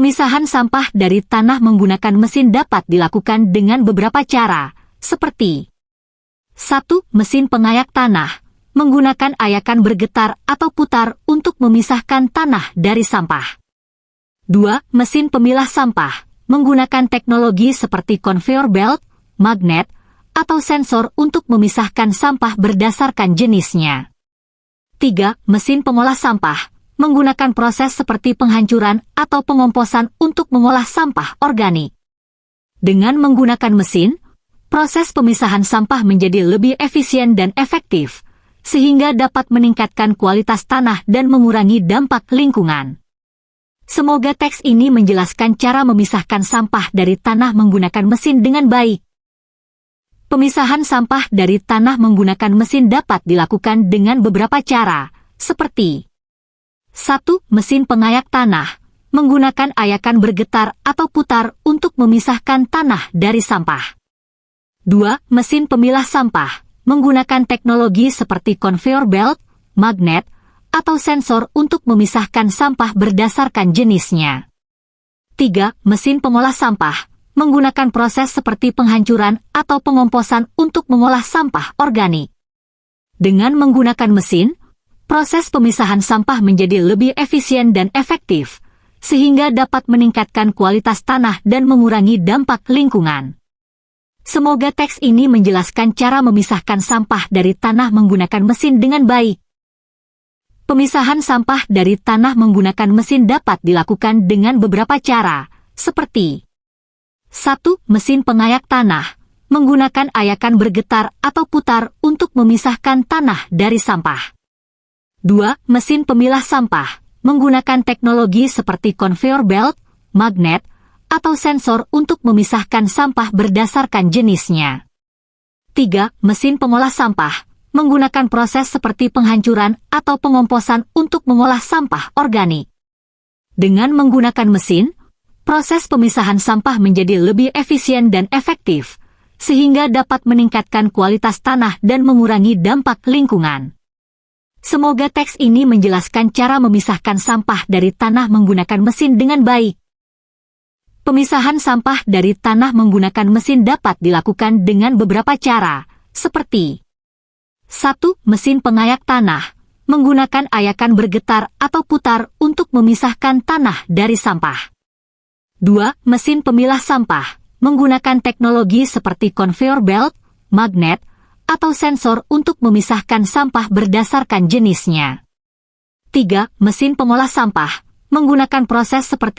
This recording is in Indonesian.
Pemisahan sampah dari tanah menggunakan mesin dapat dilakukan dengan beberapa cara, seperti 1. Mesin pengayak tanah, menggunakan ayakan bergetar atau putar untuk memisahkan tanah dari sampah. 2. Mesin pemilah sampah, menggunakan teknologi seperti conveyor belt, magnet, atau sensor untuk memisahkan sampah berdasarkan jenisnya. 3. Mesin pengolah sampah, menggunakan proses seperti penghancuran atau pengomposan untuk mengolah sampah organik. Dengan menggunakan mesin, proses pemisahan sampah menjadi lebih efisien dan efektif, sehingga dapat meningkatkan kualitas tanah dan mengurangi dampak lingkungan. Semoga teks ini menjelaskan cara memisahkan sampah dari tanah menggunakan mesin dengan baik. Pemisahan sampah dari tanah menggunakan mesin dapat dilakukan dengan beberapa cara, seperti 1. Mesin pengayak tanah, menggunakan ayakan bergetar atau putar untuk memisahkan tanah dari sampah. 2. Mesin pemilah sampah, menggunakan teknologi seperti conveyor belt, magnet, atau sensor untuk memisahkan sampah berdasarkan jenisnya. 3. Mesin pengolah sampah, menggunakan proses seperti penghancuran atau pengomposan untuk mengolah sampah organik. Dengan menggunakan mesin, proses pemisahan sampah menjadi lebih efisien dan efektif, sehingga dapat meningkatkan kualitas tanah dan mengurangi dampak lingkungan. Semoga teks ini menjelaskan cara memisahkan sampah dari tanah menggunakan mesin dengan baik. Pemisahan sampah dari tanah menggunakan mesin dapat dilakukan dengan beberapa cara, seperti 1. Mesin pengayak tanah, menggunakan ayakan bergetar atau putar untuk memisahkan tanah dari sampah. 2. Mesin pemilah sampah, menggunakan teknologi seperti conveyor belt, magnet, atau sensor untuk memisahkan sampah berdasarkan jenisnya. 3. Mesin pengolah sampah, menggunakan proses seperti penghancuran atau pengomposan untuk mengolah sampah organik. Dengan menggunakan mesin, proses pemisahan sampah menjadi lebih efisien dan efektif, sehingga dapat meningkatkan kualitas tanah dan mengurangi dampak lingkungan. Semoga teks ini menjelaskan cara memisahkan sampah dari tanah menggunakan mesin dengan baik. Pemisahan sampah dari tanah menggunakan mesin dapat dilakukan dengan beberapa cara, seperti 1. Mesin pengayak tanah, menggunakan ayakan bergetar atau putar untuk memisahkan tanah dari sampah. 2. Mesin pemilah sampah, menggunakan teknologi seperti conveyor belt, magnet, atau sensor untuk memisahkan sampah berdasarkan jenisnya. 3. Mesin pengolah sampah, menggunakan proses seperti